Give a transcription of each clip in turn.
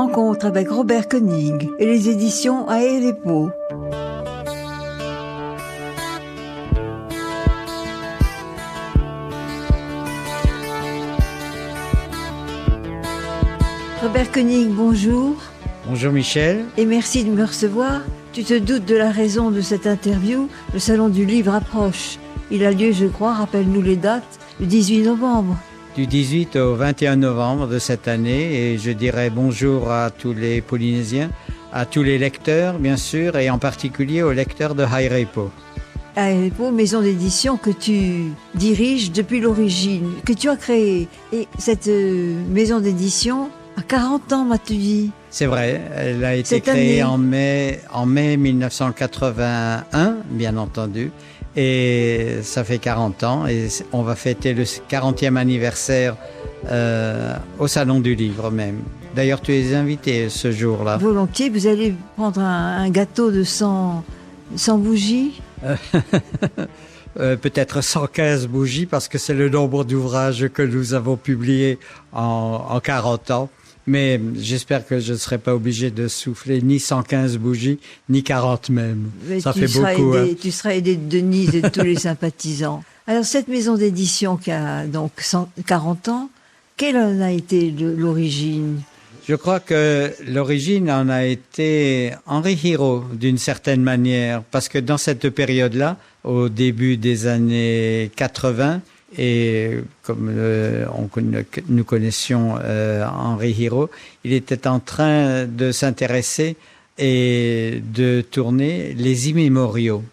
Rencontre avec Robert Koenig et les éditions Aérepo. Robert Koenig, bonjour. Bonjour Michel. Et merci de me recevoir. Tu te doutes de la raison de cette interview. Le salon du livre approche. Il a lieu, je crois, rappelle-nous les dates, le 18 novembre. Du 18 au 21 novembre de cette année, et je dirais bonjour à tous les Polynésiens, à tous les lecteurs bien sûr, et en particulier aux lecteurs de Aérepo. Aérepo, maison d'édition que tu diriges depuis l'origine, que tu as créée. Et cette maison d'édition a 40 ans, m'as-tu dit? C'est vrai, elle a été créée en mai 1981, bien entendu. Et ça fait 40 ans et on va fêter le 40e anniversaire au Salon du Livre même. D'ailleurs, tu es invité ce jour-là. Volontiers, vous allez prendre un gâteau de 100 bougies peut-être 115 bougies parce que c'est le nombre d'ouvrages que nous avons publiés en 40 ans. Mais j'espère que je ne serai pas obligé de souffler ni 115 bougies, ni 40 même. Mais ça fait beaucoup. Tu seras aidé de Denise et de tous les sympathisants. Alors, cette maison d'édition qui a donc 40 ans, quelle en a été l'origine? Je crois que l'origine en a été Henri Giraud, d'une certaine manière, parce que dans cette période-là, au début des années 80, et comme nous connaissions Henri Giraud, il était en train de s'intéresser et de tourner les immémoriaux.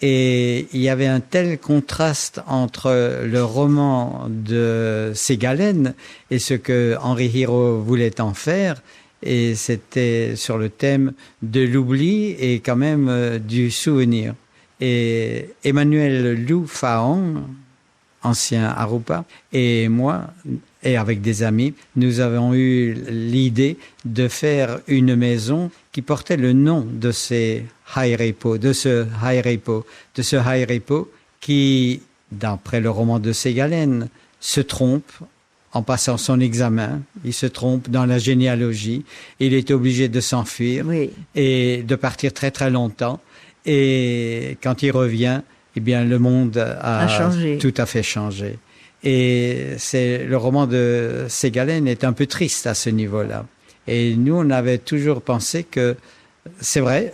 Et il y avait un tel contraste entre le roman de Ségalen et ce que Henri Giraud voulait en faire, et c'était sur le thème de l'oubli et quand même du souvenir. Et Emmanuel Lou Faon, ancien Arupa, et moi, et avec des amis, nous avons eu l'idée de faire une maison qui portait le nom de ces Aérepo, de ce Aérepo qui, d'après le roman de Ségalen, se trompe en passant son examen, il se trompe dans la généalogie, il est obligé de s'enfuir et de partir très très longtemps, et quand il revient, eh bien, le monde a changé. Tout à fait changé. Et le roman de Ségalen est un peu triste à ce niveau-là. Et nous, on avait toujours pensé que, c'est vrai,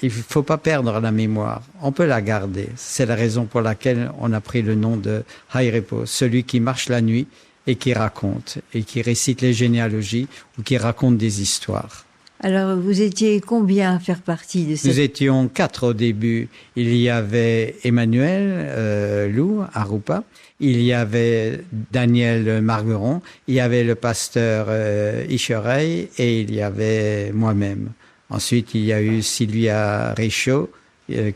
il ne faut pas perdre la mémoire. On peut la garder. C'est la raison pour laquelle on a pris le nom de Aérepo, celui qui marche la nuit et qui raconte, et qui récite les généalogies ou qui raconte des histoires. Alors, vous étiez combien à faire partie de cette... Nous étions 4 au début. Il y avait Emmanuel Lou, Arupa. Il y avait Daniel Margueron. Il y avait le pasteur Isherey et il y avait moi-même. Ensuite, il y a eu Sylvia Richaud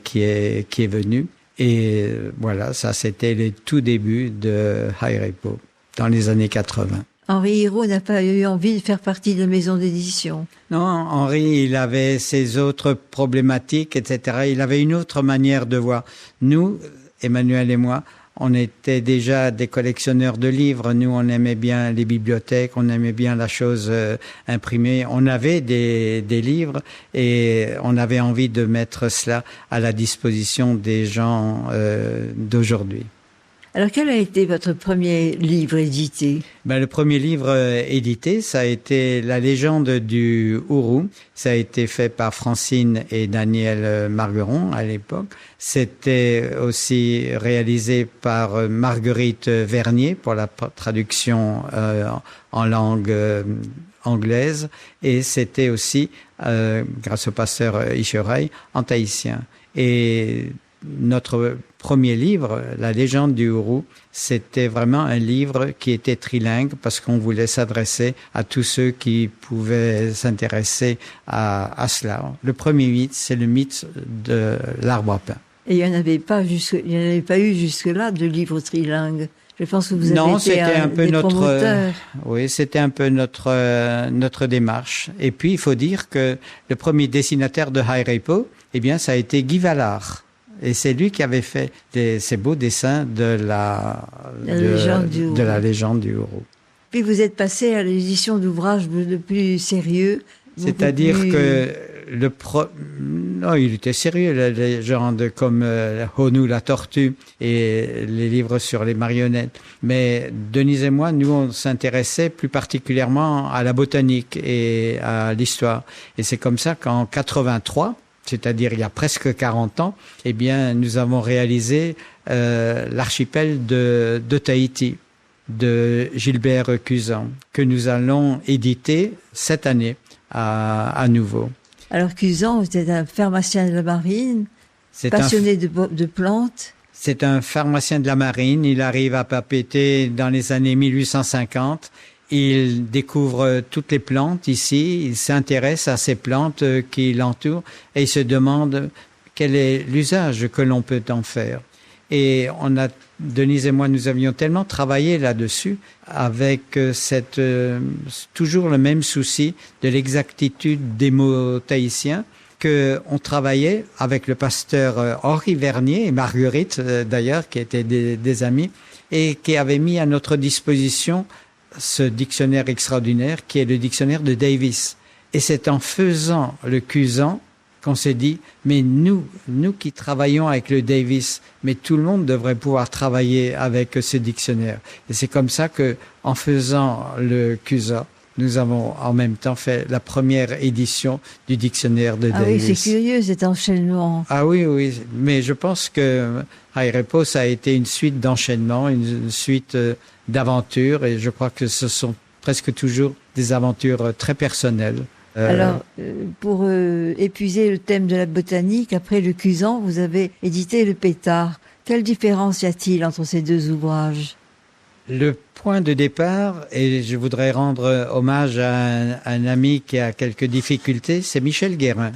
qui est venue. Et voilà, ça c'était les tout débuts de Aérepo dans les années 80. Henri Giraud n'a pas eu envie de faire partie de maison d'édition. Non, Henri, il avait ses autres problématiques, etc. Il avait une autre manière de voir. Nous, Emmanuel et moi, on était déjà des collectionneurs de livres. Nous, on aimait bien les bibliothèques, on aimait bien la chose imprimée. On avait des livres et on avait envie de mettre cela à la disposition des gens d'aujourd'hui. Alors, quel a été votre premier livre édité? Le premier livre édité, ça a été La légende du Ourou. Ça a été fait par Francine et Daniel Margueron à l'époque. C'était aussi réalisé par Marguerite Vernier pour la traduction en langue anglaise. Et c'était aussi, grâce au pasteur Isherey, en tahitien. Et notre premier livre, La légende du Ourou, c'était vraiment un livre qui était trilingue parce qu'on voulait s'adresser à tous ceux qui pouvaient s'intéresser à cela. Le premier mythe, c'est le mythe de l'arbre à pain. Et il n'y en avait pas eu jusque-là de livres trilingues. Je pense que vous avez été promoteurs. Oui, c'était un peu notre démarche. Et puis, il faut dire que le premier dessinateur de Aérepo, eh bien, ça a été Guy Vallard. Et c'est lui qui avait fait ces beaux dessins de la légende du Ourou. Puis vous êtes passé à l'édition d'ouvrages de plus sérieux. C'est-à-dire que non, il était sérieux, les gens comme Honu la tortue et les livres sur les marionnettes. Mais Denise et moi, nous, on s'intéressait plus particulièrement à la botanique et à l'histoire. Et c'est comme ça qu'en 83, c'est-à-dire il y a presque 40 ans, eh bien, nous avons réalisé l'archipel de Tahiti de Gilbert Cuzan, que nous allons éditer cette année à nouveau. Alors Cuzan, c'était un pharmacien de la marine, passionné de plantes. C'est un pharmacien de la marine. Il arrive à Papeete dans les années 1850. Il découvre toutes les plantes ici. Il s'intéresse à ces plantes qui l'entourent et il se demande quel est l'usage que l'on peut en faire. Et Denise et moi, nous avions tellement travaillé là-dessus avec toujours le même souci de l'exactitude des mots tahitiens qu'on travaillait avec le pasteur Henri Vernier et Marguerite d'ailleurs, qui étaient des amis et qui avaient mis à notre disposition ce dictionnaire extraordinaire qui est le dictionnaire de Davis. Et c'est en faisant le Cuzan qu'on s'est dit, mais nous qui travaillons avec le Davis, mais tout le monde devrait pouvoir travailler avec ce dictionnaire. Et c'est comme ça que, en faisant le Cusa, nous avons en même temps fait la première édition du dictionnaire de Davis. Ah oui, c'est curieux cet enchaînement. Ah oui, mais je pense que High Repose a été une suite d'enchaînements, une suite d'aventures, et je crois que ce sont presque toujours des aventures très personnelles. Alors, pour épuiser le thème de la botanique, après le Cuzan, vous avez édité le Pétard. Quelle différence y a-t-il entre ces deux ouvrages? Le point de départ, et je voudrais rendre hommage à un ami qui a quelques difficultés, c'est Michel Guérin.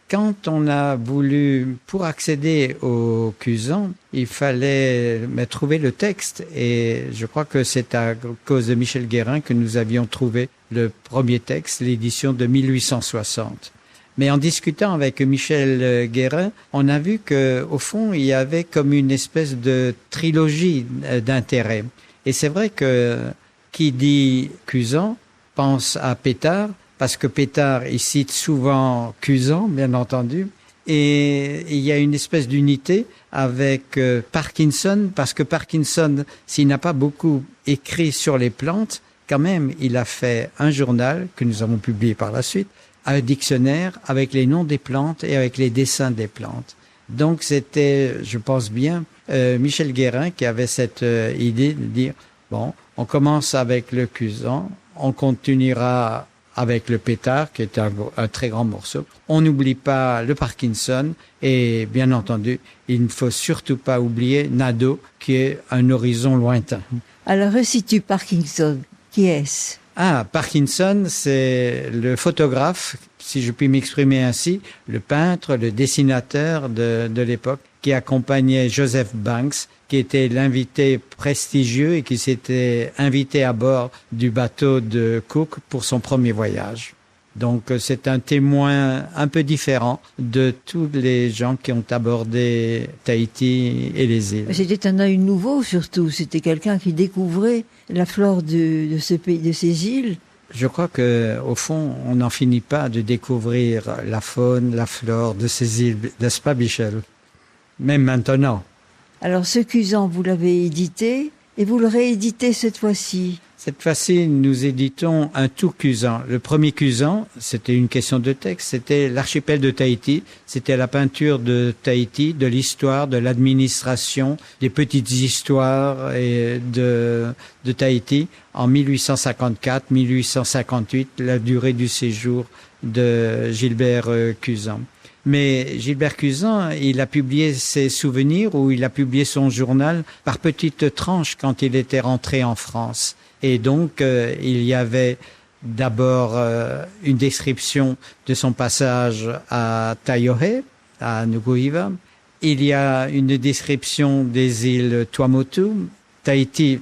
Quand on a voulu, pour accéder au Cuzan, il fallait trouver le texte. Et je crois que c'est à cause de Michel Guérin que nous avions trouvé le premier texte, l'édition de 1860. Mais en discutant avec Michel Guérin, on a vu que, au fond, il y avait comme une espèce de trilogie d'intérêts. Et c'est vrai que qui dit Cuzan pense à Pétard, parce que Pétard, il cite souvent Cuzan, bien entendu. Et il y a une espèce d'unité avec Parkinson, parce que Parkinson, s'il n'a pas beaucoup écrit sur les plantes, quand même, il a fait un journal que nous avons publié par la suite, un dictionnaire avec les noms des plantes et avec les dessins des plantes. Donc c'était, je pense bien, Michel Guérin qui avait cette idée de dire, bon, on commence avec le Cuzan, on continuera avec le Pétard, qui est un très grand morceau. On n'oublie pas le Parkinson et, bien entendu, il ne faut surtout pas oublier Nadeau, qui est un horizon lointain. Alors, resitue Parkinson. Qui est-ce? Ah, Parkinson, c'est le photographe, si je puis m'exprimer ainsi, le peintre, le dessinateur de l'époque, qui accompagnait Joseph Banks, qui était l'invité prestigieux et qui s'était invité à bord du bateau de Cook pour son premier voyage. Donc c'est un témoin un peu différent de tous les gens qui ont abordé Tahiti et les îles. C'était un œil nouveau surtout, c'était quelqu'un qui découvrait la flore de ce pays, de ces îles. Je crois que au fond, on n'en finit pas de découvrir la faune, la flore de ces îles, n'est-ce pas, Michel? Même maintenant. Alors ce Cuzan, vous l'avez édité et vous le rééditez cette fois-ci. Cette fois-ci, nous éditons un tout Cuzan. Le premier Cuzan, c'était une question de texte, c'était l'archipel de Tahiti. C'était la peinture de Tahiti, de l'histoire, de l'administration, des petites histoires de Tahiti en 1854-1858, la durée du séjour de Gilbert Cuzan. Mais Gilbert Cuzan, il a publié ses souvenirs ou il a publié son journal par petites tranches quand il était rentré en France. Et donc, il y avait d'abord une description de son passage à Taiohae, à Nukuhiva. Il y a une description des îles Tuamotu, Tahiti,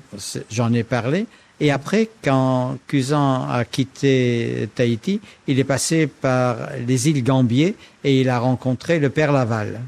j'en ai parlé. Et après, quand Cuzan a quitté Tahiti, il est passé par les îles Gambier et il a rencontré le père Laval.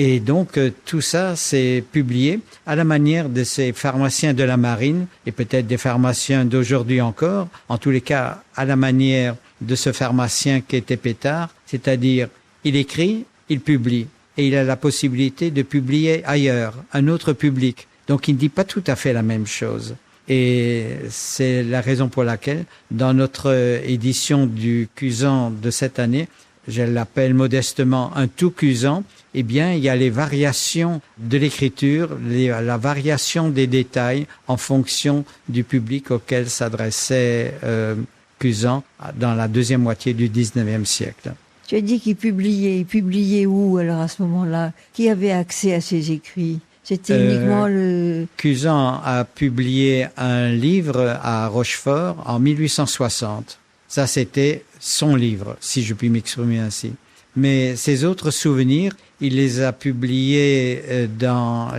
Et donc, tout ça, c'est publié à la manière de ces pharmaciens de la marine et peut-être des pharmaciens d'aujourd'hui encore, en tous les cas, à la manière de ce pharmacien qui était Pétard, c'est-à-dire, il écrit, il publie, et il a la possibilité de publier ailleurs, un autre public. Donc, il ne dit pas tout à fait la même chose. Et c'est la raison pour laquelle, dans notre édition du Cusan de cette année, je l'appelle modestement un tout Cusan, eh bien, il y a les variations de l'écriture, la variation des détails en fonction du public auquel s'adressait Cusan dans la deuxième moitié du XIXe siècle. Tu as dit qu'il publiait. Il publiait où, alors, à ce moment-là? Qui avait accès à ses écrits? C'était uniquement le... Cusan a publié un livre à Rochefort en 1860. Ça, c'était son livre, si je puis m'exprimer ainsi. Mais ses autres souvenirs, il les a publiés dans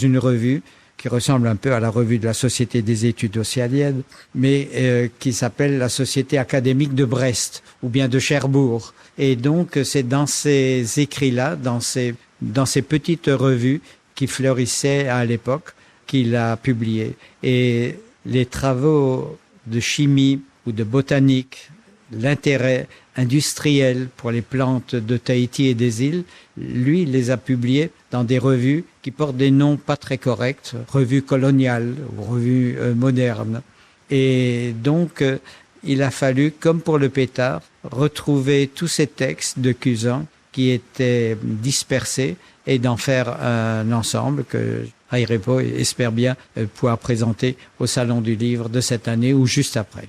une revue qui ressemble un peu à la revue de la Société des études océaniennes, mais qui s'appelle la Société académique de Brest ou bien de Cherbourg. Et donc, c'est dans ces écrits-là, dans ces petites revues qui fleurissaient à l'époque, qu'il a publié. Et les travaux de chimie ou de botanique, l'intérêt industriel pour les plantes de Tahiti et des îles, lui, il les a publiés dans des revues qui portent des noms pas très corrects, revues coloniales ou revues modernes. Et donc, il a fallu, comme pour le Pétard, retrouver tous ces textes de Cusan qui étaient dispersés et d'en faire un ensemble que Hairepo espère bien pouvoir présenter au Salon du Livre de cette année ou juste après.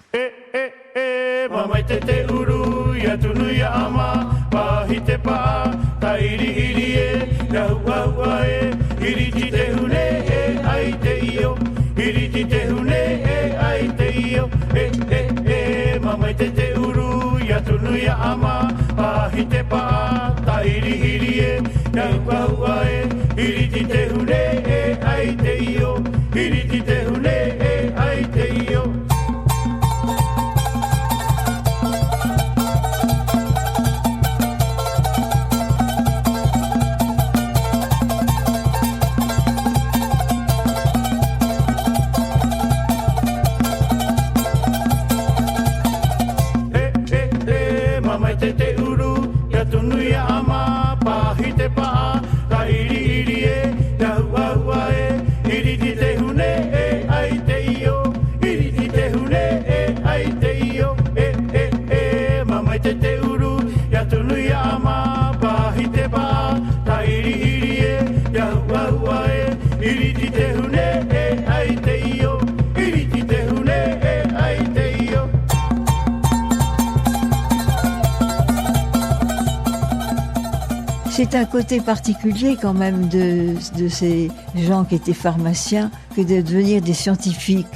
C'est un côté particulier quand même de ces gens qui étaient pharmaciens que de devenir des scientifiques,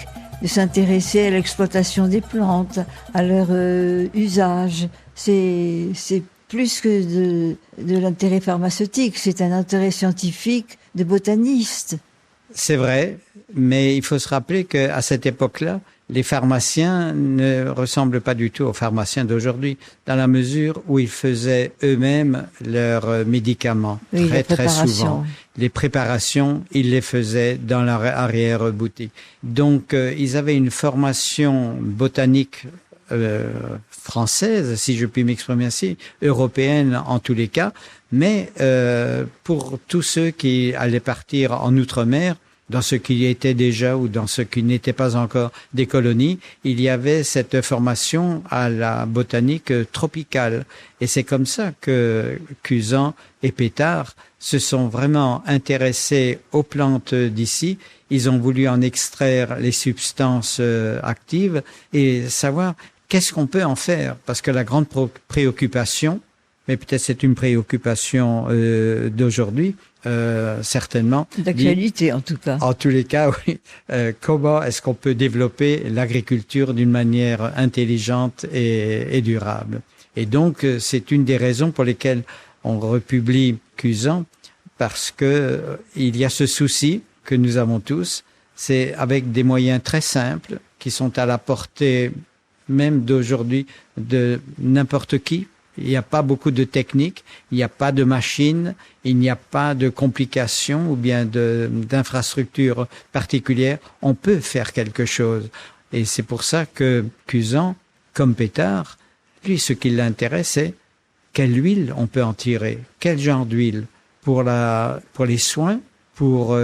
de s'intéresser à l'exploitation des plantes, à leur usage. C'est plus que de l'intérêt pharmaceutique, c'est un intérêt scientifique de botaniste. C'est vrai, mais il faut se rappeler qu'à cette époque-là, les pharmaciens ne ressemblent pas du tout aux pharmaciens d'aujourd'hui, dans la mesure où ils faisaient eux-mêmes leurs médicaments, oui, très souvent. Les préparations, ils les faisaient dans leur arrière-boutique. Donc, ils avaient une formation botanique française, si je puis m'exprimer ainsi, européenne en tous les cas, mais pour tous ceux qui allaient partir en Outre-mer, dans ce qui était déjà ou dans ce qui n'était pas encore des colonies, il y avait cette formation à la botanique tropicale. Et c'est comme ça que Cusan et Pétard se sont vraiment intéressés aux plantes d'ici. Ils ont voulu en extraire les substances actives et savoir qu'est-ce qu'on peut en faire. Parce que la grande préoccupation, mais peut-être c'est une préoccupation d'aujourd'hui, certainement. D'actualité, en tout cas. En tous les cas, oui. Comment est-ce qu'on peut développer l'agriculture d'une manière intelligente et durable? Et donc, c'est une des raisons pour lesquelles on republie Cusan, parce que il y a ce souci que nous avons tous, c'est avec des moyens très simples qui sont à la portée même d'aujourd'hui de n'importe qui, Il n'y a pas beaucoup de technique, il n'y a pas de machines, il n'y a pas de complications ou bien d'infrastructures particulières. On peut faire quelque chose. Et c'est pour ça que Cusan, comme Pétard, lui, ce qui l'intéresse, c'est quelle huile on peut en tirer, quel genre d'huile pour les soins, pour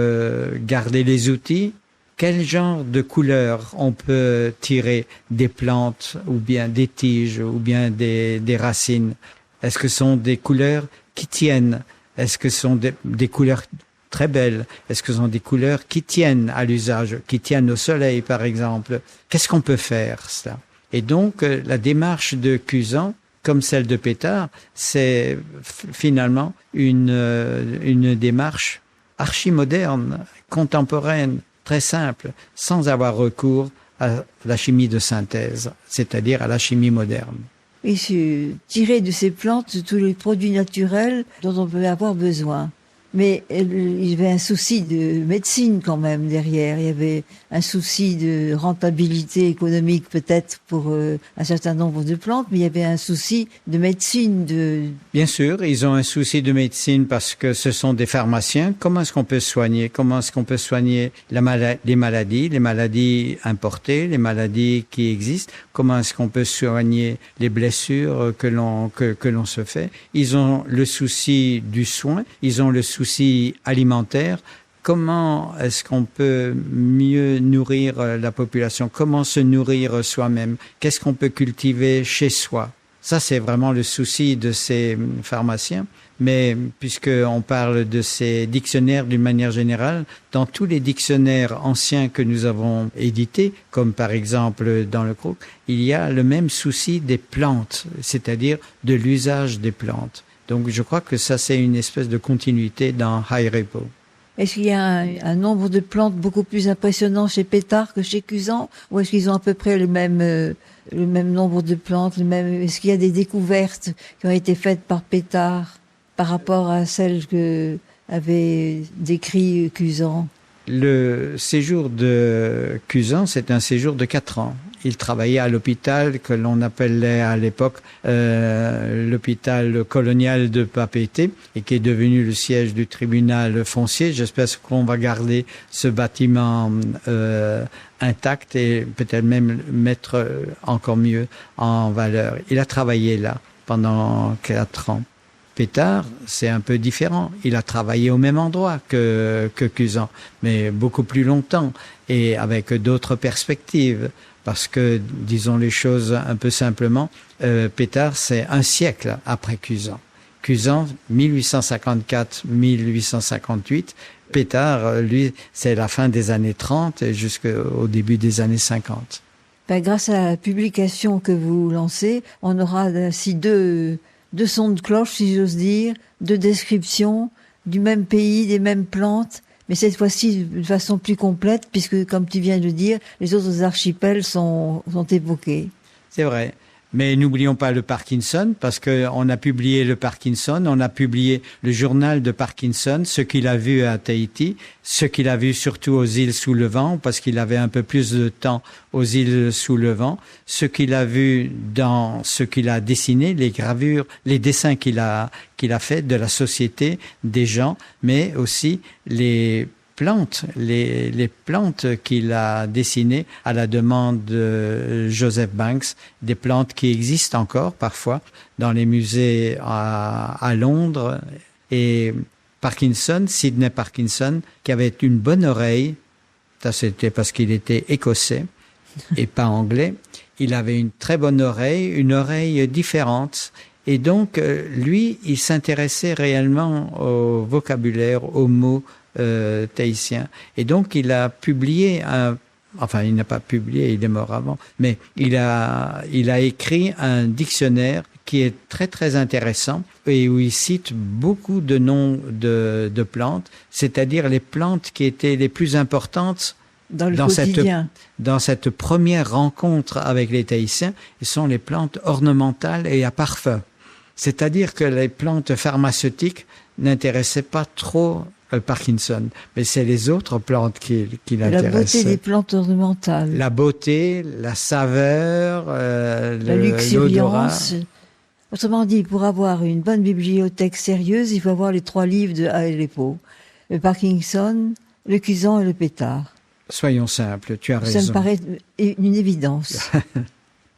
garder les outils, quel genre de couleur on peut tirer des plantes ou bien des tiges ou bien des racines. Est-ce que ce sont des couleurs qui tiennent? Est-ce que ce sont des couleurs très belles? Est-ce que ce sont des couleurs qui tiennent à l'usage, qui tiennent au soleil par exemple? Qu'est-ce qu'on peut faire ça? Et donc la démarche de Cusan, comme celle de Pétard, c'est finalement une démarche archi-moderne, contemporaine, très simple, sans avoir recours à la chimie de synthèse, c'est-à-dire à la chimie moderne. Et tirer de ces plantes tous les produits naturels dont on peut avoir besoin. Mais il y avait un souci de médecine quand même derrière. Il y avait un souci de rentabilité économique peut-être pour un certain nombre de plantes, mais il y avait un souci de médecine. Bien sûr, ils ont un souci de médecine parce que ce sont des pharmaciens. Comment est-ce qu'on peut soigner? Comment est-ce qu'on peut soigner les maladies importées, les maladies qui existent? Comment est-ce qu'on peut soigner les blessures que l'on se fait? Ils ont le souci du soin, ils ont le souci alimentaire. Comment est-ce qu'on peut mieux nourrir la population? Comment se nourrir soi-même? Qu'est-ce qu'on peut cultiver chez soi? Ça, c'est vraiment le souci de ces pharmaciens. Mais puisqu'on parle de ces dictionnaires d'une manière générale, dans tous les dictionnaires anciens que nous avons édités, comme par exemple dans le Croc, il y a le même souci des plantes, c'est-à-dire de l'usage des plantes. Donc je crois que ça, c'est une espèce de continuité dans High Repo. Est-ce qu'il y a un nombre de plantes beaucoup plus impressionnant chez Pétard que chez Cusan? Ou est-ce qu'ils ont à peu près le même nombre de plantes? Est-ce qu'il y a des découvertes qui ont été faites par Pétard par rapport à celles que avait décrit Cusan? Le séjour de Cusan, c'est un séjour de 4 ans. Il travaillait à l'hôpital que l'on appelait à l'époque l'hôpital colonial de Papeete et qui est devenu le siège du tribunal foncier. J'espère qu'on va garder ce bâtiment intact et peut-être même mettre encore mieux en valeur. Il a travaillé là pendant 4 ans. Pétard, c'est un peu différent. Il a travaillé au même endroit que Cusan, mais beaucoup plus longtemps et avec d'autres perspectives. Parce que, disons les choses un peu simplement, Pétard, c'est un siècle après Cusan. Cusan, 1854-1858. Pétard, lui, c'est la fin des années 30 et jusqu'au début des années 50. Grâce à la publication que vous lancez, on aura ainsi deux sons de cloche, si j'ose dire, deux descriptions du même pays, des mêmes plantes, mais cette fois-ci de façon plus complète, puisque, comme tu viens de dire, les autres archipels sont évoqués. C'est vrai. Mais n'oublions pas le Parkinson, parce qu'on a publié le Parkinson, on a publié le journal de Parkinson, ce qu'il a vu à Tahiti, ce qu'il a vu surtout aux îles sous le vent, parce qu'il avait un peu plus de temps aux îles sous le vent, ce qu'il a vu dans ce qu'il a dessiné, les gravures, les dessins qu'il a fait de la société, des gens, mais aussi les plantes qu'il a dessinées à la demande de Joseph Banks, des plantes qui existent encore parfois dans les musées à Londres. Et Sidney Parkinson, qui avait une bonne oreille, ça c'était parce qu'il était écossais et pas anglais, il avait une très bonne oreille, une oreille différente. Et donc, lui, il s'intéressait réellement au vocabulaire, aux mots tahitien. Et donc, il a publié il n'a pas publié, il est mort avant, mais il a écrit un dictionnaire qui est très, très intéressant et où il cite beaucoup de noms de plantes, c'est-à-dire les plantes qui étaient les plus importantes dans cette première rencontre avec les Tahitiens. Ce sont les plantes ornementales et à parfum. C'est-à-dire que les plantes pharmaceutiques n'intéressaient pas trop Parkinson, mais c'est les autres plantes qui l'intéressent. La beauté des plantes ornementales. La beauté, la saveur, la luxuriance. Autrement dit, pour avoir une bonne bibliothèque sérieuse, il faut avoir les 3 livres de Haïrepo. Le Parkinson, le Cusan et le Pétard. Soyons simples, tu as raison. Ça me paraît une évidence.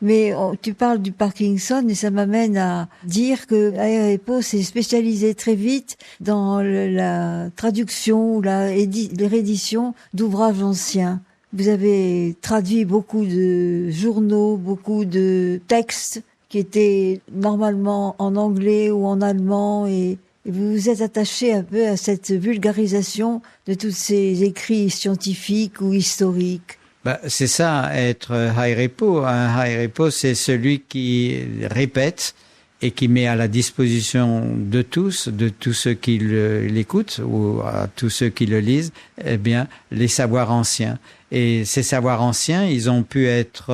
Mais tu parles du Parkinson et ça m'amène à dire que Haïrepo s'est spécialisé très vite dans la traduction ou les rééditions d'ouvrages anciens. Vous avez traduit beaucoup de journaux, beaucoup de textes qui étaient normalement en anglais ou en allemand et vous vous êtes attaché un peu à cette vulgarisation de tous ces écrits scientifiques ou historiques. C'est ça, être Haïrepo. Un Haïrepo, c'est celui qui répète et qui met à la disposition de tous ceux qui l'écoutent ou à tous ceux qui le lisent, eh bien, les savoirs anciens. Et ces savoirs anciens, ils ont pu être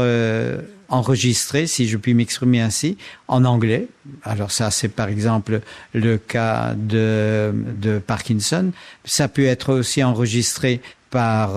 enregistrés, si je puis m'exprimer ainsi, en anglais. Alors ça, c'est par exemple le cas de Parkinson. Ça a pu être aussi enregistré par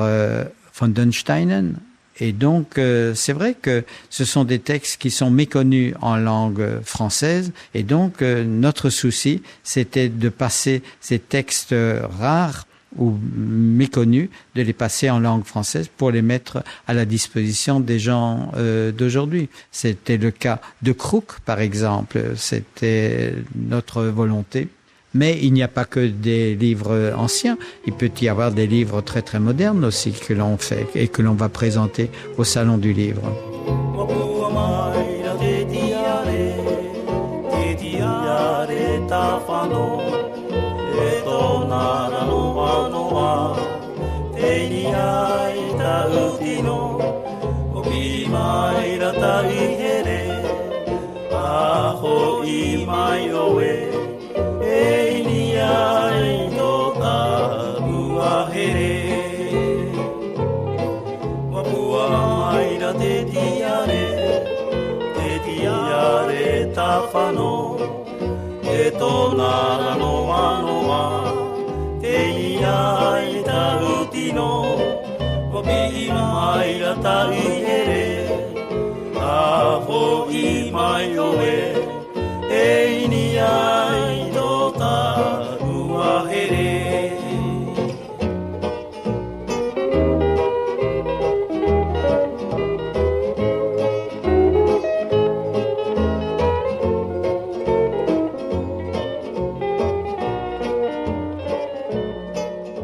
von den Steinen. Et donc, c'est vrai que ce sont des textes qui sont méconnus en langue française. Et donc, notre souci, c'était de passer ces textes rares ou méconnus, de les passer en langue française pour les mettre à la disposition des gens d'aujourd'hui. C'était le cas de Crook, par exemple. C'était notre volonté. Mais il n'y a pas que des livres anciens. Il peut y avoir des livres très très modernes aussi que l'on fait et que l'on va présenter au Salon du Livre.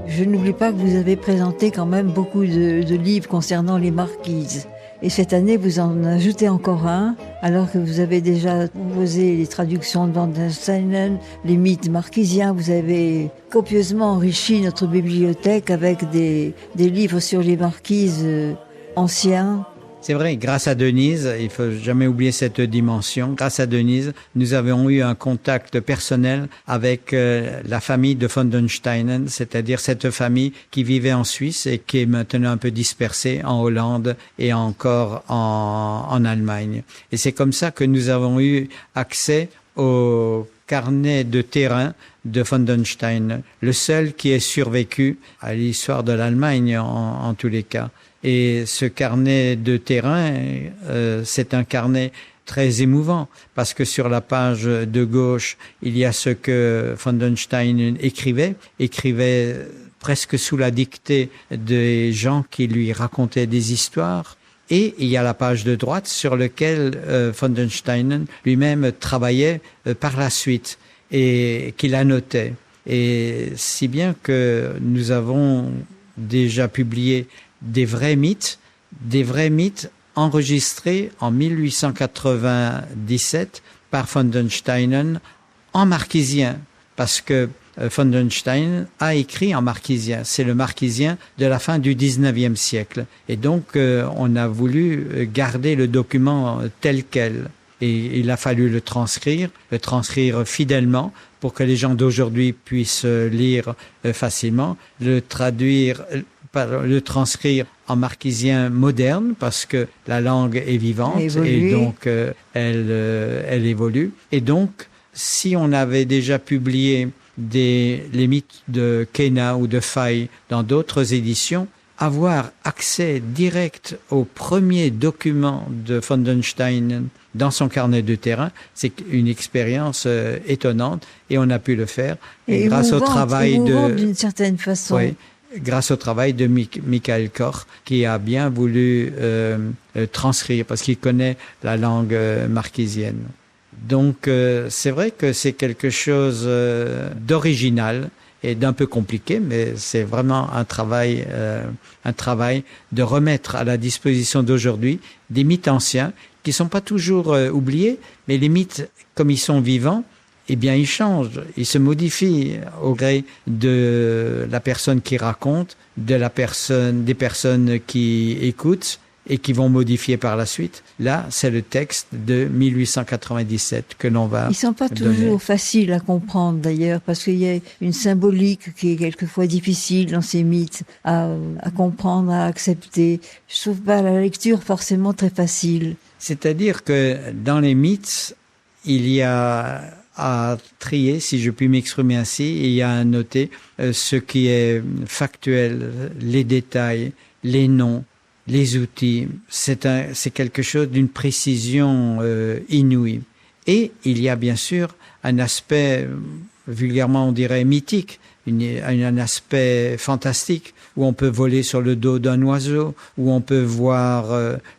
Je n'oublie pas que vous avez présenté quand même beaucoup de livres concernant les marquises. Et cette année, vous en ajoutez encore un, alors que vous avez déjà proposé les traductions de Van den Steinen, les mythes marquisiens. Vous avez copieusement enrichi notre bibliothèque avec des livres sur les marquises anciens. C'est vrai, grâce à Denise, il faut jamais oublier cette dimension. Grâce à Denise, nous avons eu un contact personnel avec la famille de von den Steinen, c'est-à-dire cette famille qui vivait en Suisse et qui est maintenant un peu dispersée en Hollande et encore en Allemagne. Et c'est comme ça que nous avons eu accès au carnet de terrain de von den Steinen, le seul qui ait survécu à l'histoire de l'Allemagne en tous les cas. Et ce carnet de terrain, c'est un carnet très émouvant parce que sur la page de gauche, il y a ce que von den Steinen écrivait presque sous la dictée des gens qui lui racontaient des histoires. Et il y a la page de droite sur laquelle von den Steinen lui-même travaillait par la suite et qu'il annotait. Et si bien que nous avons déjà publié des vrais mythes enregistrés en 1897 par von den Steinen en marquisien, parce que von den Steinen a écrit en marquisien. C'est le marquisien de la fin du 19e siècle. Et donc, on a voulu garder le document tel quel. Et il a fallu le transcrire fidèlement pour que les gens d'aujourd'hui puissent lire facilement, le transcrire en marquisien moderne parce que la langue est vivante et donc elle évolue. Et donc, si on avait déjà publié les mythes de Quéna ou de Faye dans d'autres éditions, avoir accès direct aux premiers documents de von den Steinen dans son carnet de terrain, c'est une expérience étonnante et on a pu le faire. Et grâce au travail d'une certaine façon. Oui, grâce au travail de Michael Koch qui a bien voulu transcrire parce qu'il connaît la langue marquisienne. Donc c'est vrai que c'est quelque chose d'original et d'un peu compliqué, mais c'est vraiment un travail de remettre à la disposition d'aujourd'hui des mythes anciens qui sont pas toujours oubliés, mais les mythes, comme ils sont vivants, eh bien, ils changent, ils se modifient au gré de la personne qui raconte, des personnes qui écoutent et qui vont modifier par la suite. Là, c'est le texte de 1897 que l'on va Ils sont pas donner. toujours faciles à comprendre d'ailleurs, parce qu'il y a une symbolique qui est quelquefois difficile dans ces mythes à comprendre, à accepter. Je trouve pas la lecture forcément très facile. C'est-à-dire que dans les mythes, il y a à trier, si je puis m'exprimer ainsi, il y a à noter ce qui est factuel, les détails, les noms, les outils. C'est quelque chose d'une précision inouïe. Et il y a bien sûr un aspect, vulgairement on dirait mythique, un aspect fantastique, où on peut voler sur le dos d'un oiseau, où on peut voir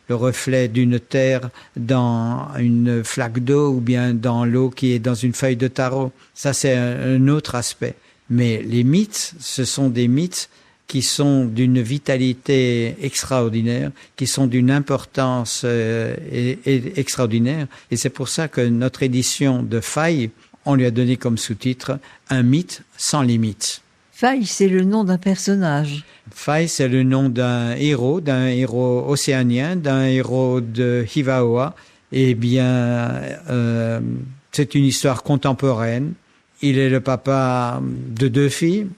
le reflet d'une terre dans une flaque d'eau ou bien dans l'eau qui est dans une feuille de tarot. Ça, c'est un autre aspect. Mais les mythes, ce sont des mythes qui sont d'une vitalité extraordinaire, qui sont d'une importance extraordinaire. Et c'est pour ça que notre édition de Faille, on lui a donné comme sous-titre « Un mythe sans limite ». Faille, c'est le nom d'un personnage. Faille, c'est le nom d'un héros océanien, d'un héros de Hivaoa. Eh bien, c'est une histoire contemporaine. Il est le papa de 2 filles.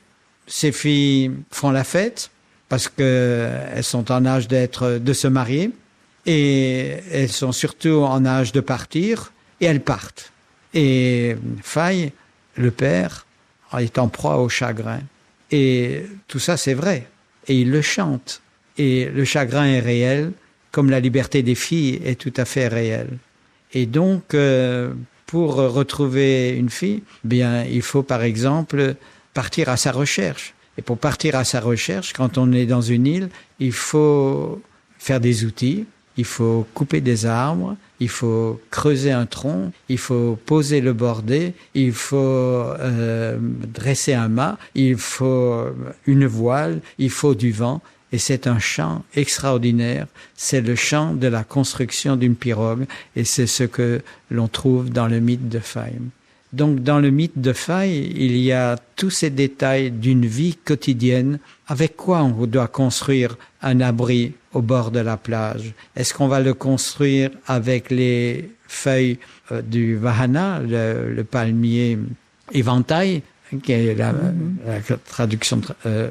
Ces filles font la fête parce qu'elles sont en âge de se marier et elles sont surtout en âge de partir et elles partent. Et Faille, le père, est en proie au chagrin. Et tout ça, c'est vrai. Et il le chante. Et le chagrin est réel, comme la liberté des filles est tout à fait réelle. Et donc, pour retrouver une fille, bien, il faut par exemple partir à sa recherche. Et pour partir à sa recherche, quand on est dans une île, il faut faire des outils, il faut couper des arbres, il faut creuser un tronc, il faut poser le bordé, il faut dresser un mât, il faut une voile, il faut du vent. Et c'est un chant extraordinaire. C'est le chant de la construction d'une pirogue. Et c'est ce que l'on trouve dans le mythe de Faille. Donc, dans le mythe de Faille, il y a tous ces détails d'une vie quotidienne. Avec quoi on doit construire un abri au bord de la plage? Est-ce qu'on va le construire avec les feuilles du vahana, le palmier éventail, qui est la traduction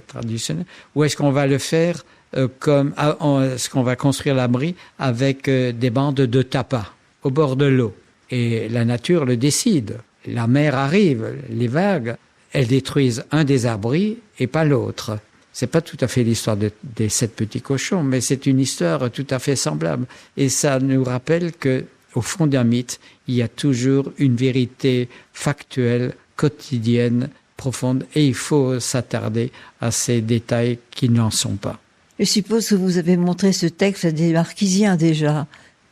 traditionnelle, ou est-ce qu'on va le faire est-ce qu'on va construire l'abri avec des bandes de tapas au bord de l'eau? Et la nature le décide. La mer arrive, les vagues, elles détruisent un des abris et pas l'autre. C'est pas tout à fait l'histoire des 7 petits cochons, mais c'est une histoire tout à fait semblable. Et ça nous rappelle que, au fond d'un mythe, il y a toujours une vérité factuelle, quotidienne, profonde, et il faut s'attarder à ces détails qui n'en sont pas. Je suppose que vous avez montré ce texte à des marquisiens déjà.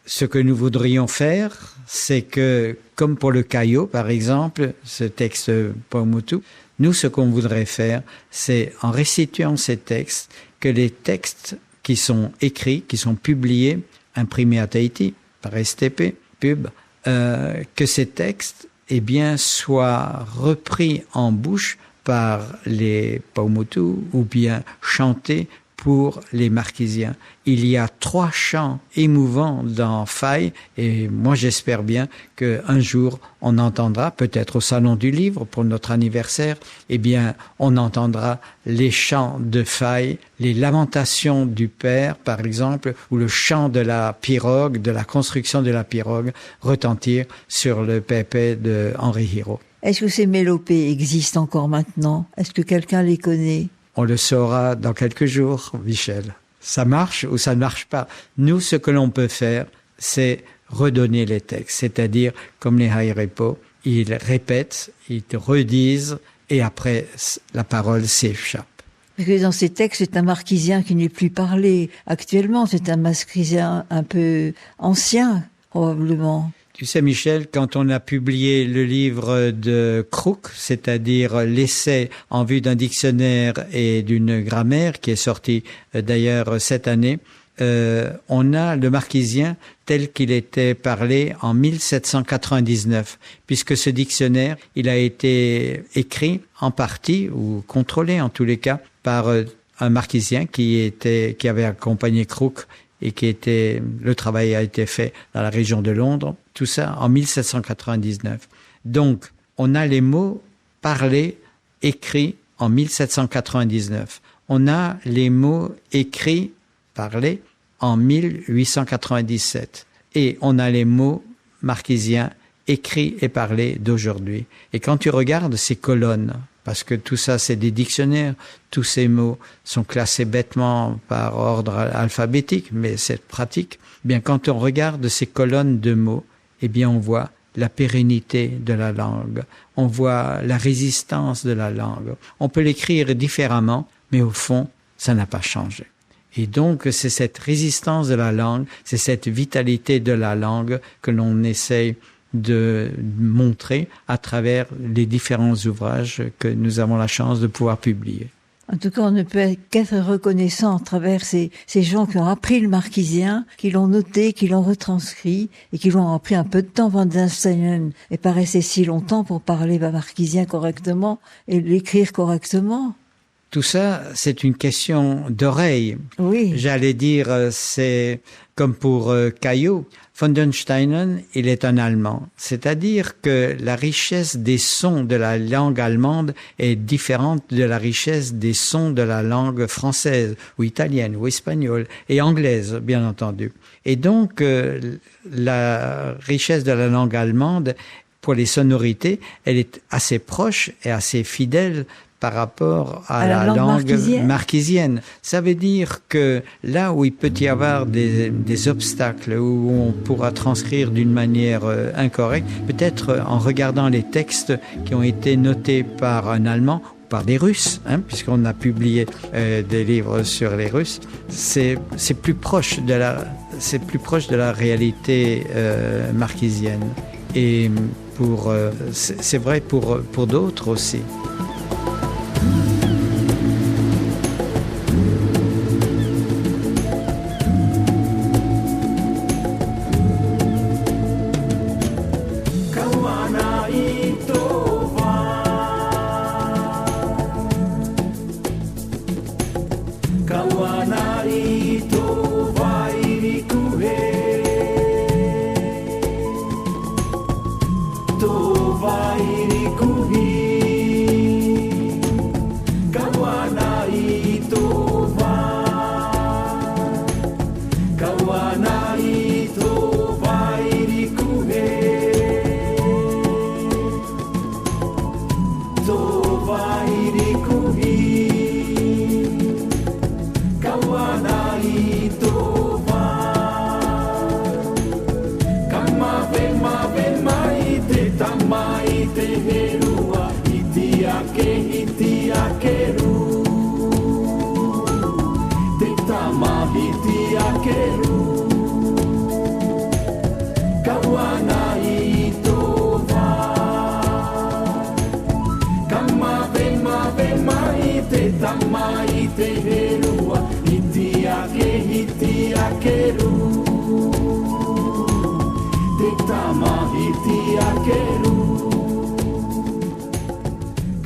Ce que nous voudrions faire, c'est que, comme pour le Caillot, par exemple, ce texte Paumotu, nous, ce qu'on voudrait faire, c'est, en restituant ces textes, que les textes qui sont écrits, qui sont publiés, imprimés à Tahiti, par STP, pub, que ces textes, eh bien, soient repris en bouche par les Paumotu ou bien chantés pour les Marquisiens. Il y a 3 chants émouvants dans Faille et moi j'espère bien qu'un jour on entendra, peut-être au Salon du Livre pour notre anniversaire, eh bien on entendra les chants de Faille, les lamentations du père par exemple, ou le chant de la pirogue, de la construction de la pirogue retentir sur le pépé de Henri Hiro. Est-ce que ces mélopées existent encore maintenant? Est-ce que quelqu'un les connaît? On le saura dans quelques jours, Michel. Ça marche ou ça ne marche pas. Nous, ce que l'on peut faire, c'est redonner les textes. C'est-à-dire, comme les Haïrepo, ils répètent, ils te redisent, et après, la parole s'échappe. Parce que dans ces textes, c'est un marquisien qui n'est plus parlé actuellement. C'est un marquisien un peu ancien, probablement. Tu sais, Michel, quand on a publié le livre de Crook, c'est-à-dire l'essai en vue d'un dictionnaire et d'une grammaire, qui est sorti d'ailleurs cette année, on a le marquisien tel qu'il était parlé en 1799, puisque ce dictionnaire, il a été écrit en partie, ou contrôlé en tous les cas, par un marquisien qui avait accompagné Crook, et le travail a été fait dans la région de Londres, tout ça en 1799. Donc, on a les mots parlés, écrits en 1799. On a les mots écrits, parlés, en 1897. Et on a les mots marquisiens, écrits et parlés d'aujourd'hui. Et quand tu regardes ces colonnes, parce que tout ça, c'est des dictionnaires. Tous ces mots sont classés bêtement par ordre alphabétique, mais c'est pratique. Bien, quand on regarde ces colonnes de mots, eh bien, on voit la pérennité de la langue. On voit la résistance de la langue. On peut l'écrire différemment, mais au fond, ça n'a pas changé. Et donc, c'est cette résistance de la langue, c'est cette vitalité de la langue que l'on essaye de montrer à travers les différents ouvrages que nous avons la chance de pouvoir publier. En tout cas, on ne peut qu'être reconnaissant à travers ces gens qui ont appris le marquisien, qui l'ont noté, qui l'ont retranscrit et qui l'ont appris un peu de temps. Van Steynen est pas resté si longtemps pour parler marquisien correctement et l'écrire correctement. Tout ça, c'est une question d'oreille. Oui. J'allais dire, c'est comme pour Caillaux. Von den Steinen, il est un Allemand. C'est-à-dire que la richesse des sons de la langue allemande est différente de la richesse des sons de la langue française, ou italienne, ou espagnole, et anglaise, bien entendu. Et donc, la richesse de la langue allemande, pour les sonorités, elle est assez proche et assez fidèle par rapport à la langue marquisienne. Ça veut dire que là où il peut y avoir des obstacles, où on pourra transcrire d'une manière incorrecte, peut-être en regardant les textes qui ont été notés par un Allemand ou par des Russes, puisqu'on a publié des livres sur les Russes, c'est plus proche de la réalité marquisienne. Et c'est vrai pour d'autres aussi.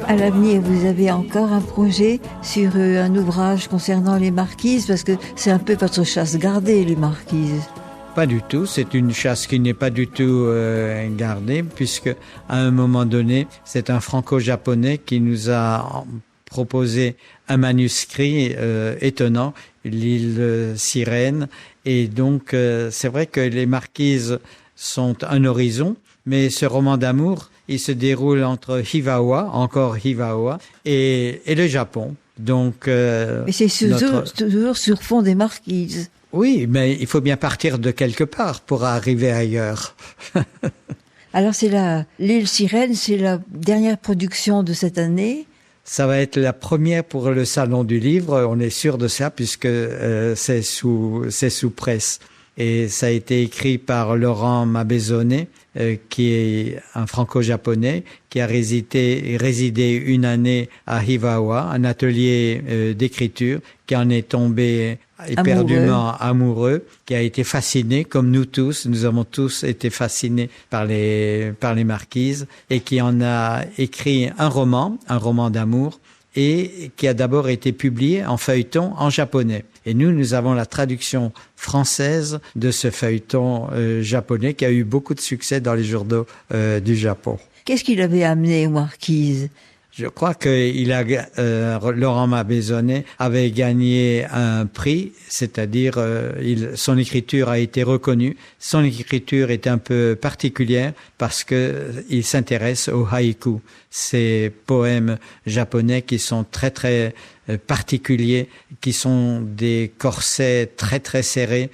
À l'avenir, vous avez encore un projet sur un ouvrage concernant les marquises, parce que c'est un peu votre chasse gardée, les marquises. Pas du tout, c'est une chasse qui n'est pas du tout gardée, puisque à un moment donné, c'est un franco-japonais qui nous a proposé un manuscrit étonnant, l'île Sirène, et donc c'est vrai que les marquises sont un horizon, mais ce roman d'amour, il se déroule entre Hivawa, encore Hivawa, et le Japon. Donc, mais c'est toujours sur fond des marquises. Oui, mais il faut bien partir de quelque part pour arriver ailleurs. Alors l'île Sirène, c'est la dernière production de cette année. Ça va être la première pour le Salon du Livre, on est sûr de ça, puisque c'est sous presse. Et ça a été écrit par Laurent Mabezone, qui est un franco-japonais, qui a résidé une année à Hivawa, un atelier d'écriture, qui en est tombé éperdument amoureux, qui a été fasciné, comme nous tous, nous avons tous été fascinés par les marquises, et qui en a écrit un roman d'amour, et qui a d'abord été publié en feuilleton en japonais. Et nous avons la traduction française de ce feuilleton japonais qui a eu beaucoup de succès dans les journaux du Japon. Qu'est-ce qu'il avait amené aux marquises ? Je crois que Laurent Mabezone avait gagné un prix, c'est-à-dire son écriture a été reconnue. Son écriture est un peu particulière parce que il s'intéresse au haïku, ces poèmes japonais qui sont très très particuliers, qui sont des corsets très très serrés,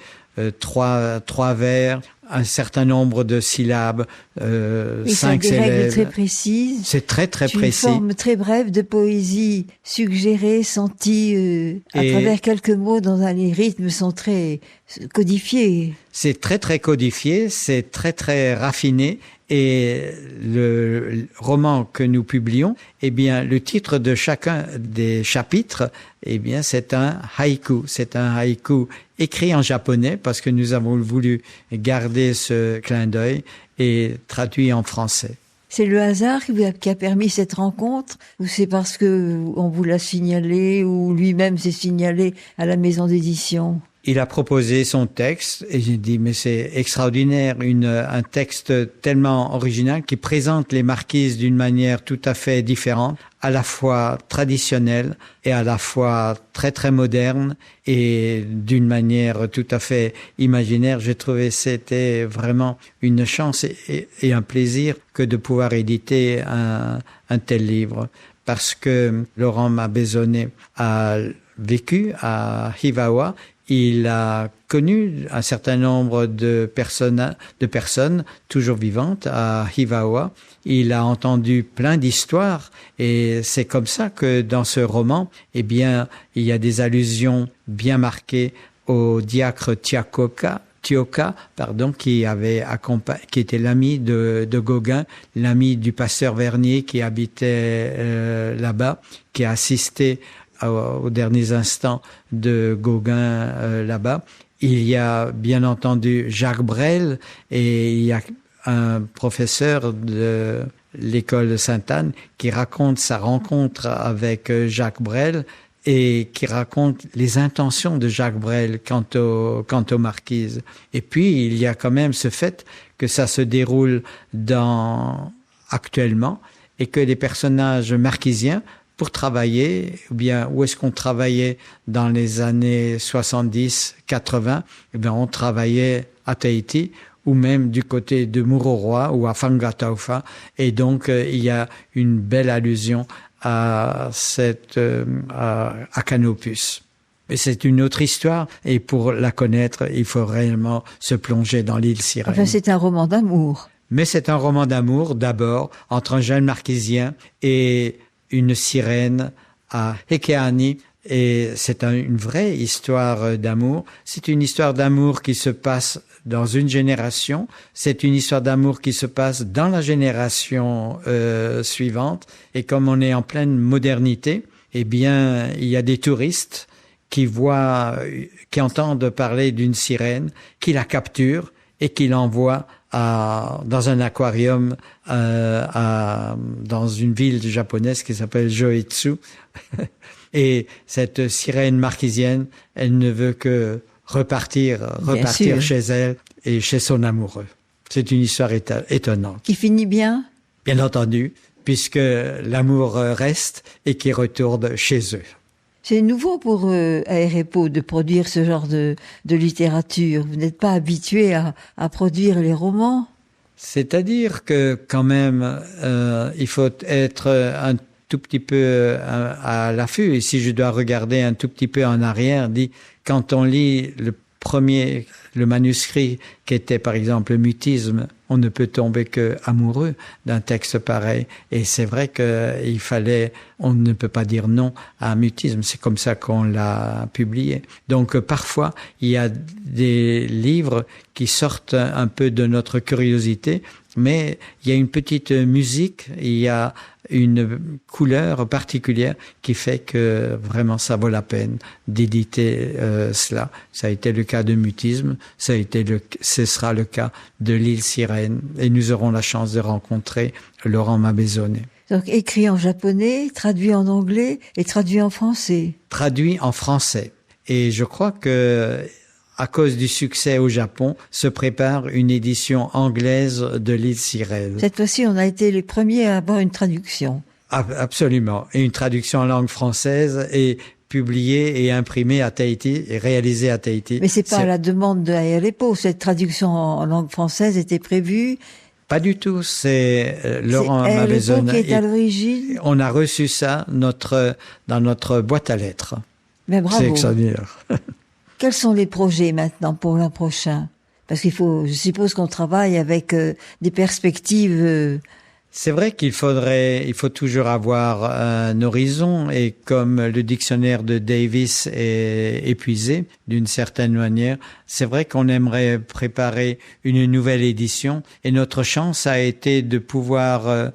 trois vers, un certain nombre de syllabes, 5 des règles très précises. C'est très très précis. Une forme très brève de poésie suggérée, sentie à travers quelques mots dans les rythmes sont très codifiés. C'est très très codifié, c'est très très raffiné. Et le roman que nous publions, eh bien, le titre de chacun des chapitres, eh bien, c'est un haïku. C'est un haïku écrit en japonais parce que nous avons voulu garder ce clin d'œil et traduit en français. C'est le hasard qui a permis cette rencontre ou c'est parce que on vous l'a signalé ou lui-même s'est signalé à la maison d'édition? Il a proposé son texte et j'ai dit mais c'est extraordinaire, un texte tellement original qui présente les marquises d'une manière tout à fait différente, à la fois traditionnelle et à la fois très très moderne et d'une manière tout à fait imaginaire. J'ai trouvé c'était vraiment une chance et un plaisir que de pouvoir éditer un tel livre parce que Laurent Mabezone a vécu à Hivawa. Il a connu un certain nombre de personnes toujours vivantes à Hivawa. Il a entendu plein d'histoires et c'est comme ça que dans ce roman, eh bien, il y a des allusions bien marquées au diacre Tioka, qui était l'ami de Gauguin, l'ami du pasteur Vernier qui habitait là-bas, qui a assisté aux derniers instants de Gauguin là-bas. Il y a bien entendu Jacques Brel et il y a un professeur de l'école de Sainte-Anne qui raconte sa rencontre avec Jacques Brel et qui raconte les intentions de Jacques Brel quant aux marquises. Et puis, il y a quand même ce fait que ça se déroule actuellement et que les personnages marquisiens pour travailler, ou bien où est-ce qu'on travaillait dans les années 70, 80, eh bien on travaillait à Tahiti ou même du côté de Mururoa ou à Fangataufa et donc il y a une belle allusion à Canopus. Mais c'est une autre histoire et pour la connaître, il faut réellement se plonger dans l'île Sirène. Enfin, c'est un roman d'amour. Mais c'est un roman d'amour d'abord entre un jeune marquisien et une sirène à Hekeani et c'est une vraie histoire d'amour. C'est une histoire d'amour qui se passe dans une génération. C'est une histoire d'amour qui se passe dans la génération suivante. Et comme on est en pleine modernité, eh bien, il y a des touristes qui entendent parler d'une sirène, qui la capturent et qui l'envoient dans un aquarium dans une ville japonaise qui s'appelle Joetsu. Et cette sirène marquisienne, elle ne veut que repartir chez elle et chez son amoureux. C'est une histoire étonnante. Qui finit bien? Bien entendu, puisque l'amour reste et qui retourne chez eux. C'est nouveau pour Aérepo de produire ce genre de littérature. Vous n'êtes pas habitué à produire les romans? C'est-à-dire que quand même, il faut être un tout petit peu à l'affût. Et si je dois regarder un tout petit peu en arrière, quand on lit le manuscrit qui était par exemple le mutisme, on ne peut tomber que amoureux d'un texte pareil. Et c'est vrai on ne peut pas dire non à un mutisme. C'est comme ça qu'on l'a publié. Donc parfois, il y a des livres qui sortent un peu de notre curiosité, mais il y a une petite musique, il y a une couleur particulière qui fait que vraiment ça vaut la peine d'éditer cela. Ça a été le cas de mutisme, ce sera le cas de l'île Sirène, et nous aurons la chance de rencontrer Laurent Mabezone. Donc écrit en japonais, traduit en anglais et traduit en français. Traduit en français. Et je crois que à cause du succès au Japon, se prépare une édition anglaise de l'île Sirène. Cette fois-ci, on a été les premiers à avoir une traduction. Absolument. Et une traduction en langue française est publiée et imprimée à Tahiti et réalisée à Tahiti. Mais c'est pas à la demande de Aérepo. Cette traduction en langue française était prévue. Pas du tout. C'est Laurent Mabezone qui est à l'origine. On a reçu ça dans notre boîte à lettres. Mais bravo. C'est extraordinaire. Quels sont les projets maintenant pour l'an prochain? Parce je suppose qu'on travaille avec des perspectives. C'est vrai il faut toujours avoir un horizon, et comme le dictionnaire de Davis est épuisé d'une certaine manière, c'est vrai qu'on aimerait préparer une nouvelle édition, et notre chance a été de pouvoir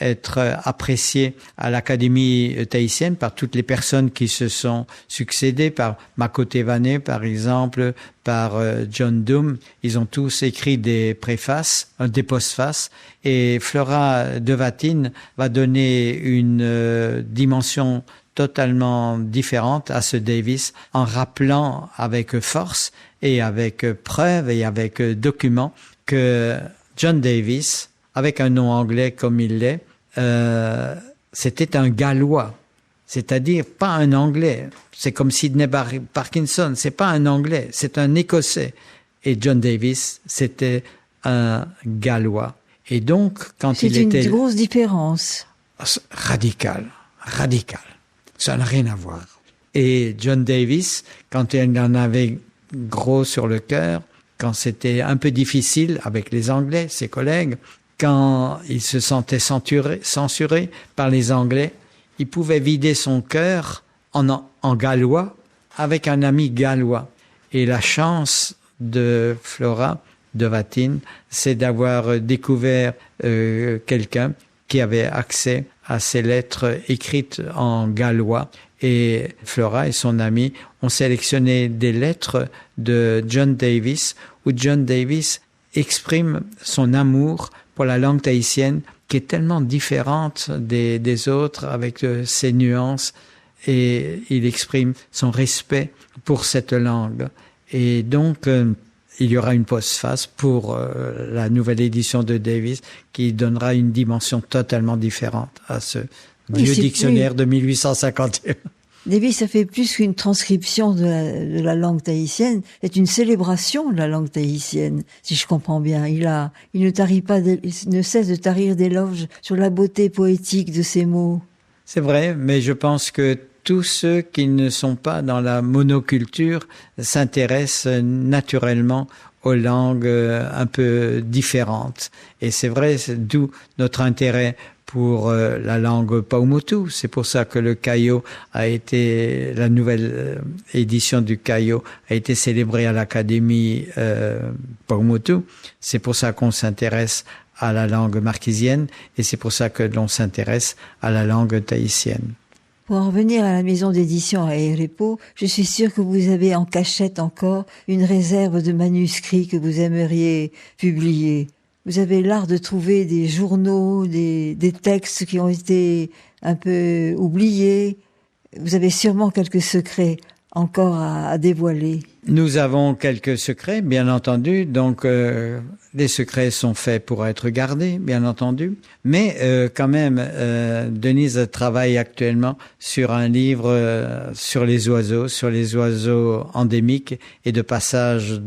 être apprécié à l'Académie tahitienne par toutes les personnes qui se sont succédées, par Makote Vane par exemple, par John Doom. Ils ont tous écrit des préfaces, des postfaces, et Flora Devatine va donner une dimension totalement différente à ce Davis, en rappelant avec force et avec preuve et avec document que John Davis, avec un nom anglais comme il l'est, c'était un Gallois, c'est-à-dire pas un Anglais. C'est comme Sidney Parkinson, c'est pas un Anglais, c'est un Écossais. Et John Davis, c'était un Gallois. Et donc, quand il était... C'est une grosse différence. Radical. Ça n'a rien à voir. Et John Davis, quand il en avait gros sur le cœur, quand c'était un peu difficile avec les Anglais, ses collègues, quand il se sentait censuré par les Anglais, il pouvait vider son cœur en gallois avec un ami gallois. Et la chance de Flora Devatine, c'est d'avoir découvert quelqu'un qui avait accès à ces lettres écrites en gallois. Et Flora et son ami ont sélectionné des lettres de John Davis, où John Davis exprime son amour pour la langue tahitienne, qui est tellement différente des autres, avec ses nuances, et il exprime son respect pour cette langue. Et donc, il y aura une postface pour la nouvelle édition de Davis, qui donnera une dimension totalement différente à ce vieux dictionnaire de 1851. Davis, ça fait plus qu'une transcription de la langue tahitienne, c'est une célébration de la langue tahitienne, si je comprends bien. Il ne cesse de tarir d'éloges sur la beauté poétique de ces mots. C'est vrai, mais je pense que tous ceux qui ne sont pas dans la monoculture s'intéressent naturellement aux langues un peu différentes. Et c'est vrai, d'où notre intérêt pour la langue Paumotu. C'est pour ça que la nouvelle édition du Kayo a été célébrée à l'Académie Paumotu. C'est pour ça qu'on s'intéresse à la langue marquisienne, et c'est pour ça que l'on s'intéresse à la langue tahitienne. Pour en revenir à la maison d'édition à Aérepo, je suis sûre que vous avez en cachette encore une réserve de manuscrits que vous aimeriez publier. Vous avez l'art de trouver des journaux, des textes qui ont été un peu oubliés. Vous avez sûrement quelques secrets encore à dévoiler. Nous avons quelques secrets, bien entendu. Donc, les secrets sont faits pour être gardés, bien entendu. Mais quand même, Denise travaille actuellement sur un livre sur les oiseaux endémiques et de passage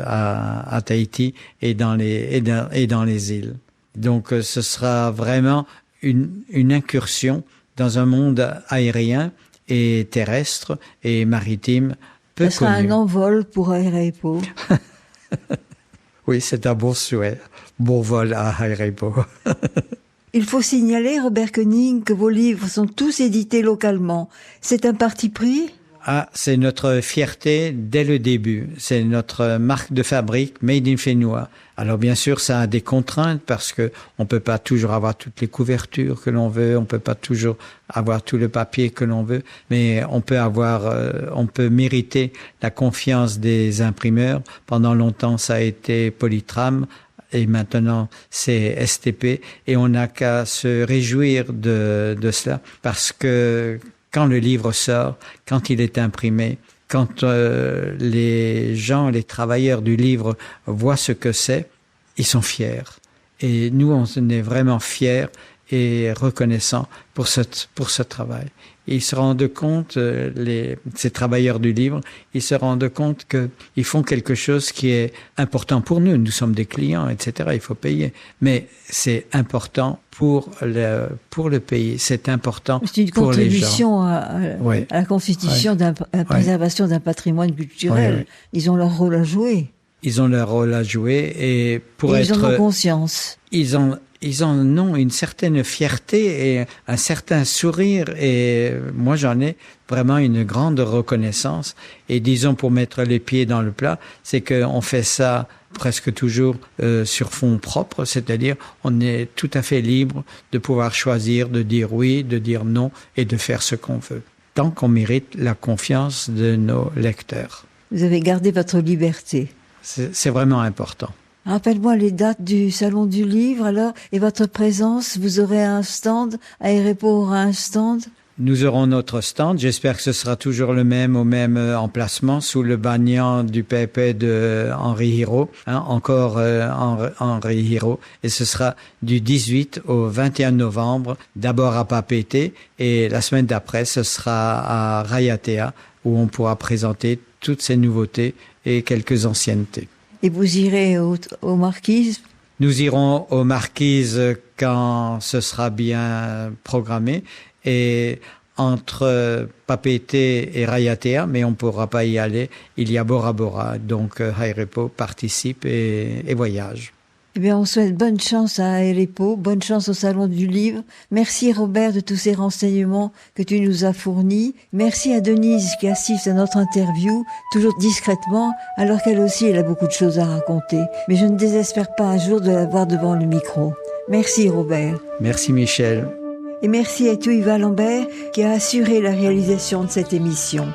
à Tahiti et dans les îles. Donc, ce sera vraiment une incursion dans un monde aérien et terrestre et maritime peu Ça sera connu. un envol pour Aérepo. Oui, c'est un bon souhait. Bon vol à Aérepo. Il faut signaler, Robert Koenig, que vos livres sont tous édités localement. C'est un parti pris ? Ah, c'est notre fierté dès le début. C'est notre marque de fabrique, Made in Fénois. Alors bien sûr, ça a des contraintes parce que on peut pas toujours avoir toutes les couvertures que l'on veut, on peut pas toujours avoir tout le papier que l'on veut, mais on peut mériter la confiance des imprimeurs. Pendant longtemps, ça a été Polytram. Et maintenant, c'est STP. Et on n'a qu'à se réjouir de cela parce que quand le livre sort, quand il est imprimé, quand les travailleurs du livre voient ce que c'est, ils sont fiers. Et nous, on est vraiment fiers et reconnaissants pour ce travail. Et ils se rendent compte, ces travailleurs du livre, ils se rendent compte qu'ils font quelque chose qui est important pour nous. Nous sommes des clients, etc. Il faut payer. Mais c'est important pour le pays. C'est important pour les gens. C'est une contribution à la constitution, à la préservation d'un patrimoine culturel. Oui. Ils ont leur rôle à jouer. Ils ont leur rôle à jouer et ils en ont conscience. Ils en ont une certaine fierté et un certain sourire et moi j'en ai vraiment une grande reconnaissance. Et disons, pour mettre les pieds dans le plat, c'est qu'on fait ça presque toujours sur fonds propres, c'est-à-dire on est tout à fait libre de pouvoir choisir, de dire oui, de dire non et de faire ce qu'on veut, tant qu'on mérite la confiance de nos lecteurs. Vous avez gardé votre liberté. C'est vraiment important. Rappelle-moi les dates du Salon du Livre, alors, et votre présence. Vous aurez un stand, Aérepo aura un stand. Nous aurons notre stand. J'espère que ce sera toujours le même, au même emplacement, sous le bannière du PP de Henri Hiro, encore Henri Hiro. Et ce sera du 18 au 21 novembre, d'abord à Papeete, et la semaine d'après, ce sera à Raiatea, où on pourra présenter toutes ces nouveautés et quelques anciennetés. Et vous irez aux Marquises ? Nous irons aux Marquises quand ce sera bien programmé et entre Papeete et Raiatea, mais on ne pourra pas y aller. Il y a Bora Bora, donc Aérepo participe et voyage. Eh bien, on souhaite bonne chance à Aérepo, bonne chance au Salon du Livre. Merci Robert de tous ces renseignements que tu nous as fournis. Merci à Denise qui assiste à notre interview, toujours discrètement, alors qu'elle aussi elle a beaucoup de choses à raconter. Mais je ne désespère pas un jour de la voir devant le micro. Merci Robert. Merci Michel. Et merci à Tuiva Lambert qui a assuré la réalisation de cette émission.